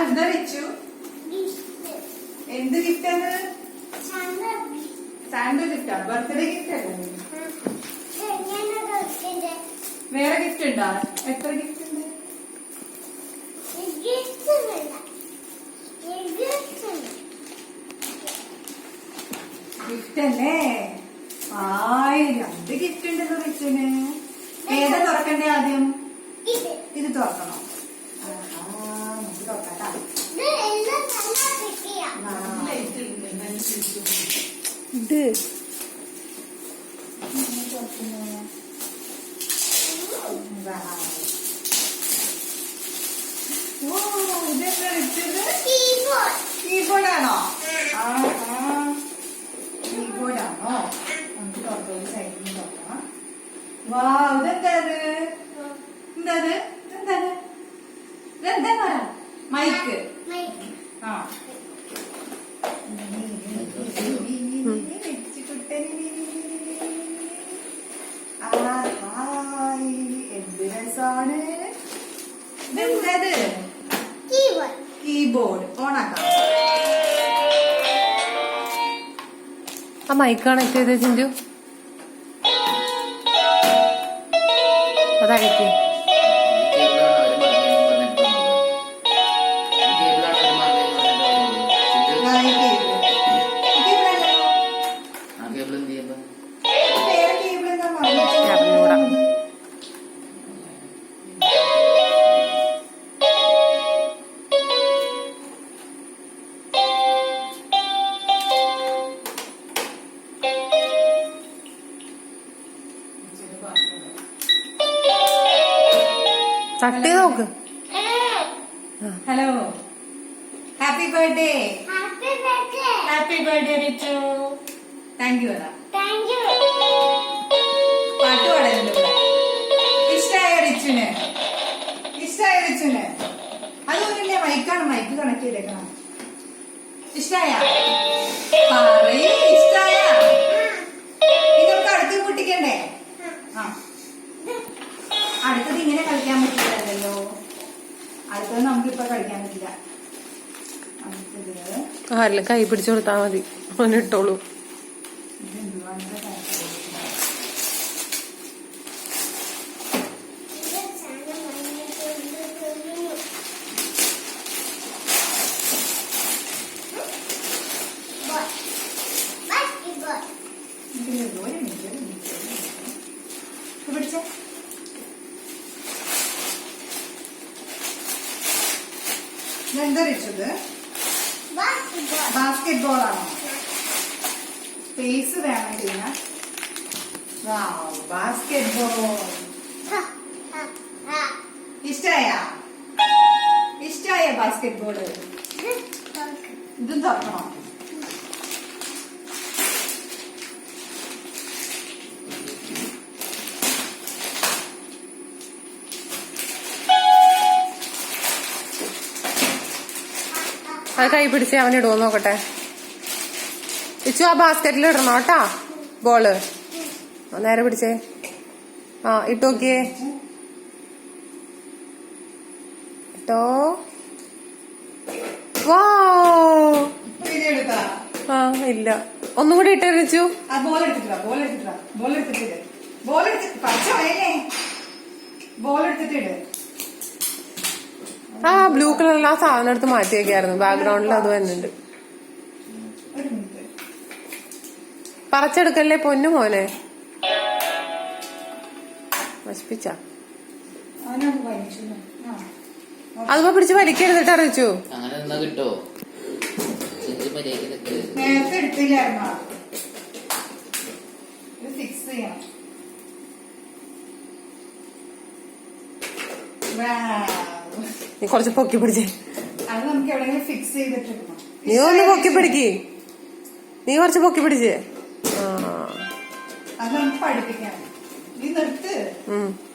എന്താ വെച്ചു? എന്ത് ഗിഫ്റ്റ് ആണ്? സാൻഡോ ഗിഫ്റ്റാ? ബർത്ത്ഡേ ഗിഫ്റ്റ് അല്ലേ? വേറെ ഗിഫ്റ്റ് ഉണ്ടോ? എത്ര ഗിഫ്റ്റ് ഉണ്ട്? ഗിഫ്റ്റ് അല്ലേ? 2 ഗിഫ്റ്റ് ഉണ്ടല്ലോ റിച്ചുവിന്. ഏതാ തുറക്കണ്ടേ ആദ്യം? ഇത് തുറക്കണോ? നമുക്ക് തുറക്കാട്ടാ. ഇതെന്താ റിച്ചത്? കീബോർഡാണോ? കീബോർഡാണോ? നമുക്ക് തുറക്കാം. സൈഡിൽ നിന്ന് തുറക്കാം. വാ, ഇതെന്താ? എന്താ മൈക്ക്. ആ, എന്ത് രസാണ്. ഇതെന്തത്? കീബോർഡ്. ഓണാക്കാം. ആ മൈക്ക് കണക്ട് ചെയ്ത് ചിഞ്ചു. അതായിരിക്കും. തട്ടി നോക്ക്. Hello, happy birthday. Happy birthday Richu. Thank you. പാട്ട് പാടുന്നുണ്ട് ഇവിടെ. ഇഷ്ടായ റിച്ചുന്? അതൊന്നുമില്ല, മൈക്കാണ്. മൈക്ക് കണക്ട് ചെയ്തേക്കണം. ഇഷ്ടായ? പറയ്. ഇഷ്ടായ? ഇനി നമുക്ക് അടുത്ത് പൊട്ടിക്കണ്ടേ? ആ, അടുത്തത് ഇങ്ങനെ കളിക്കാൻ പറ്റില്ലല്ലോ. അടുത്തത് നമുക്കിപ്പൊ കളിക്കാൻ പറ്റില്ല. ആരെല്ലാം കൈ പിടിച്ചു കൊടുത്താ മതി, അവന് ഇട്ടോളൂ. പിടിച്ചേ. ഇതെന്താ റിച്ചത്? ബാസ്കറ്റ് ബോൾ ആണോ? സ്പേസ് വേണം ചെയ്യാൻ. Basket ball. ഇഷ്ടായ ബാസ്കറ്റ് ബോള്? ഇതും തുറക്കണോ? അത് കൈ പിടിച്ച് അവനിടുവോ നോക്കട്ടെ. ഇച്ചു ആ ബാസ്കറ്റിൽ ഇടണോ കേട്ടാ ബോള്. നേരെ പിടിച്ചേ. ആ, ഇട്ട് നോക്കിയേ. ഇട്ടോ. വാ, ആ ഇല്ല, ഒന്നും കൂടി ഇട്ടേ റിച്ചു. ആ ബ്ലൂ കളറിൽ ആ സാധനം എടുത്ത് മാറ്റി വെക്കായിരുന്നു. ബാക്ക്ഗ്രൗണ്ടിൽ അത് വരുന്നുണ്ട്. പറിച്ചെടുക്കല്ലേ പൊന്നു മോനെ. നശിപ്പിച്ച അതിപ്പോ പിടിച്ച് വലിക്കരുതിട്ട് അറിയിച്ചു. നേരത്തെ എടുത്തില്ലായിരുന്നോ? ഫിക്സ് ചെയ്യണം. നീ കുറച്ച് പൊക്കി പിടിച്ചേ. അത് നമുക്ക് എവിടെയെങ്കിലും ഫിക്സ് ചെയ്തിട്ടിടണം. നീ ഒന്ന് പൊക്കി പിടിക്ക്. നീ കുറച്ച് പൊക്കി പിടിച്ചേ. അത് നമുക്ക് പഠിപ്പിക്കാം. നീ നിർത്ത്.